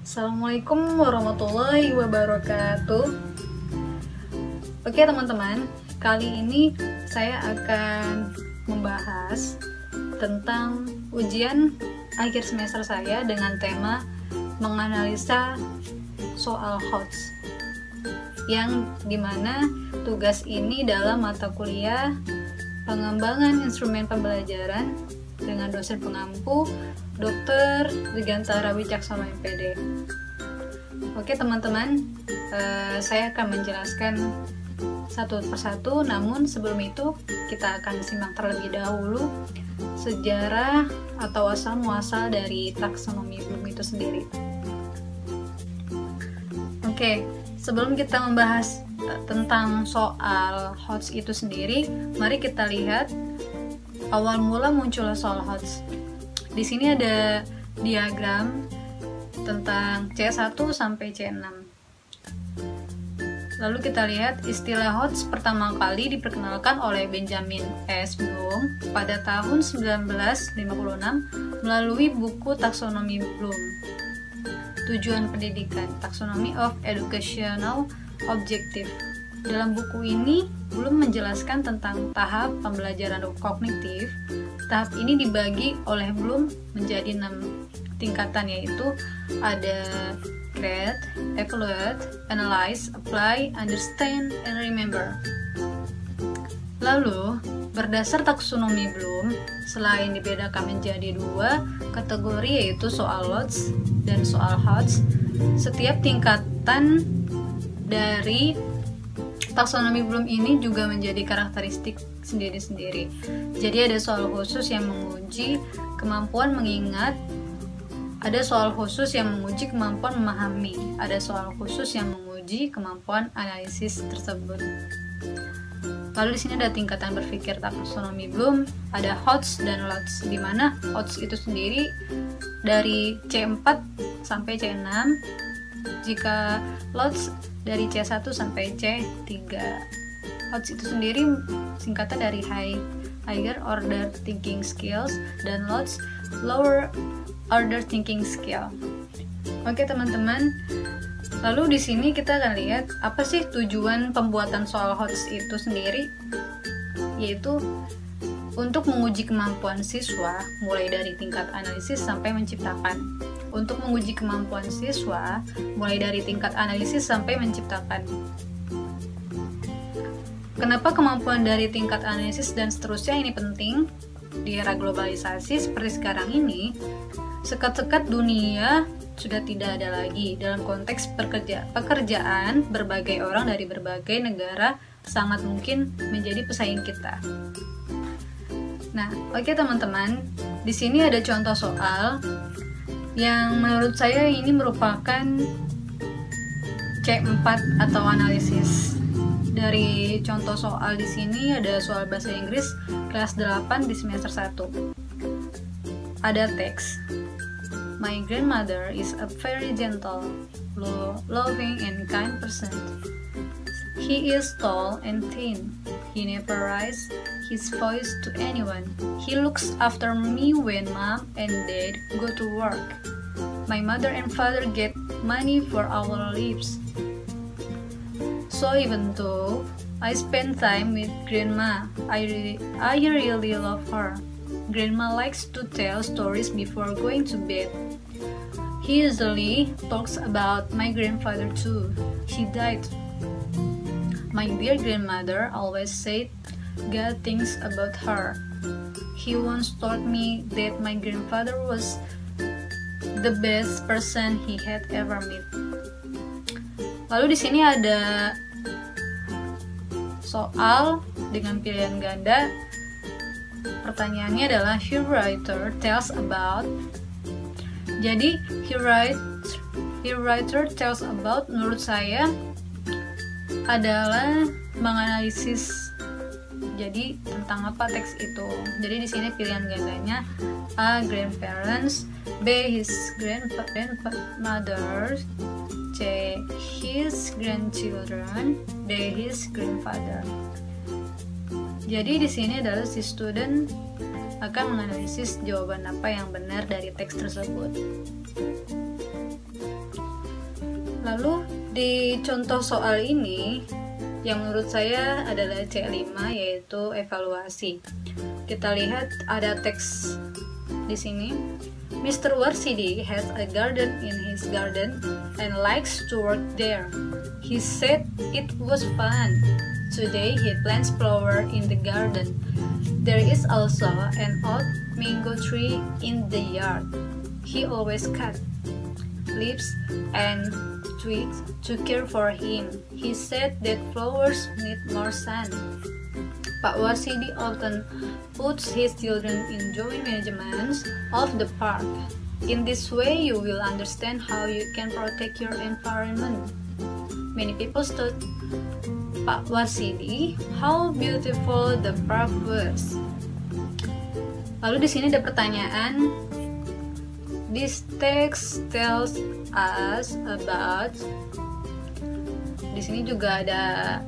Assalamualaikum warahmatullahi wabarakatuh. Oke teman-teman, kali ini saya akan membahas tentang ujian akhir semester saya dengan tema menganalisa soal HOTS, yang dimana tugas ini dalam mata kuliah pengembangan instrumen pembelajaran dengan dosen pengampu Dr. Digantara Wicaksono MPD. Oke teman-teman, saya akan menjelaskan satu persatu, namun sebelum itu kita akan simak terlebih dahulu sejarah atau asal-muasal dari taksonomi Bloom itu sendiri. Oke, sebelum kita membahas tentang soal HOTS itu sendiri, mari kita lihat awal mula munculnya soal HOTS. Di sini ada diagram tentang C1 sampai C6. Lalu kita lihat istilah HOTS pertama kali diperkenalkan oleh Benjamin S. Bloom pada tahun 1956 melalui buku Taksonomi Bloom. Tujuan pendidikan, Taxonomy of Educational Objective. Dalam buku ini, Bloom menjelaskan tentang tahap pembelajaran kognitif. Tahap ini dibagi oleh Bloom menjadi 6 tingkatan, yaitu ada create, evaluate, analyze, apply, understand, and remember. Lalu, berdasar taksonomi Bloom, selain dibedakan menjadi 2 kategori, yaitu soal LOTS dan soal HOTS, setiap tingkatan dari taksonomi Bloom ini juga menjadi karakteristik sendiri-sendiri. Jadi ada soal khusus yang menguji kemampuan mengingat, ada soal khusus yang menguji kemampuan memahami, ada soal khusus yang menguji kemampuan analisis tersebut. Lalu di sini ada tingkatan berpikir taksonomi Bloom, ada HOTS dan LOTS, di mana HOTS itu sendiri dari C4 sampai C6, jika LOTS dari C1 sampai C3. HOTS itu sendiri singkatan dari Higher Order Thinking Skills dan LOTS Lower Order Thinking Skill. Oke teman-teman, lalu di sini kita akan lihat apa sih tujuan pembuatan soal HOTS itu sendiri, yaitu untuk menguji kemampuan siswa mulai dari tingkat analisis sampai menciptakan. Untuk menguji kemampuan siswa mulai dari tingkat analisis sampai menciptakan. Kenapa kemampuan dari tingkat analisis dan seterusnya ini penting? Di era globalisasi seperti sekarang ini, sekat-sekat dunia sudah tidak ada lagi. Dalam konteks pekerjaan, berbagai orang dari berbagai negara sangat mungkin menjadi pesaing kita. Nah, oke teman-teman, di sini ada contoh soal yang menurut saya ini merupakan C4 atau analisis. Dari contoh soal di sini ada soal bahasa Inggris kelas 8 di semester 1. Ada teks. My grandmother is a very gentle, loving and kind person. He is tall and thin. He never raises his voice to anyone. He looks after me when mom and dad go to work. My mother and father get money for our lives. So even though I spend time with grandma, I really love her. Grandma likes to tell stories before going to bed. He usually talks about my grandfather too. He died. My dear grandmother always said good things about her. He once told me that my grandfather was the best person he had ever met. Lalu di sini ada soal dengan pilihan ganda. Pertanyaannya adalah he writer tells about. Jadi he writer tells about menurut saya adalah menganalisis. Jadi tentang apa teks itu. Jadi di sini pilihan gandanya A. grandparents, B. his grandmother, C. his grandchildren, D. his grandfather. Jadi di sini adalah si student akan menganalisis jawaban apa yang benar dari teks tersebut. Lalu di contoh soal ini yang menurut saya adalah C5, yaitu evaluasi. Kita lihat ada teks di sini. Mr. Warsidi has a garden in his garden and likes to work there. He said it was fun. Today he plants flower in the garden. There is also an old mango tree in the yard. He always cut leaves and twigs to care for him. He said that flowers need more sun. Pak Warsidi often puts his children in joint management of the park. In this way, you will understand how you can protect your environment. Many people told Pak Warsidi how beautiful the park was. Lalu di sini ada pertanyaan. This text tells us about. Di sini juga ada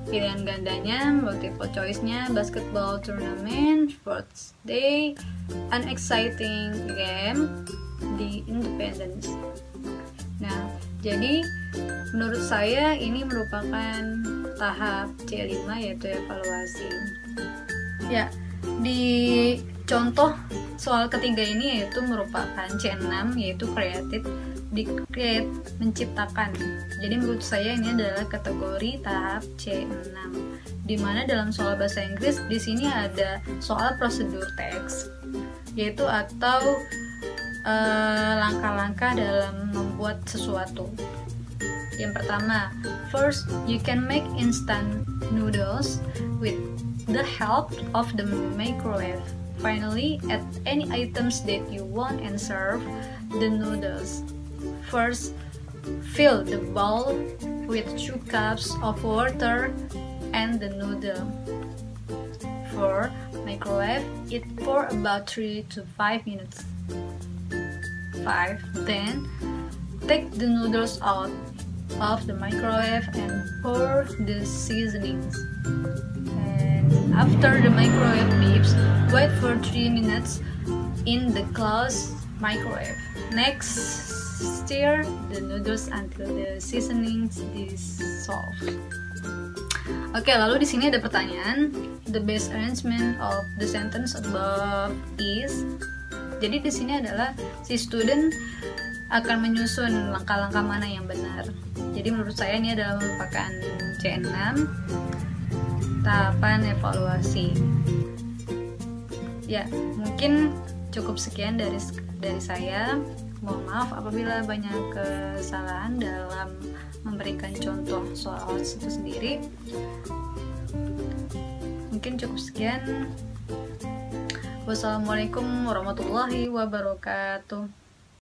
pilihan gandanya, multiple choice-nya, basketball tournament, sports day, an exciting game, the independence. Nah, jadi menurut saya ini merupakan tahap C5, yaitu evaluasi. Ya, di contoh soal ketiga ini yaitu merupakan C6, yaitu creative, di-create, menciptakan. Jadi menurut saya ini adalah kategori tahap C6, dimana dalam soal bahasa Inggris di sini ada soal prosedur teks, yaitu atau langkah-langkah dalam membuat sesuatu. Yang pertama, first you can make instant noodles with the help of the microwave. Finally, add any items that you want and serve the noodles. First, fill the bowl with 2 cups of water and the noodle. For microwave it for about 3 to 5 minutes. 5. Then, take the noodles out of the microwave and pour the seasonings. And after the microwave beeps, wait for 3 minutes in the closed microwave. Next, stir the noodles until the seasonings dissolve. Oke, lalu di sini ada pertanyaan. The best arrangement of the sentence above is. Jadi di sini adalah si student akan menyusun langkah-langkah mana yang benar. Jadi menurut saya ini adalah merupakan C6, tahapan evaluasi. Ya, mungkin cukup sekian dari saya. Mohon maaf apabila banyak kesalahan dalam memberikan contoh soal itu sendiri. Mungkin cukup sekian. Wassalamualaikum warahmatullahi wabarakatuh.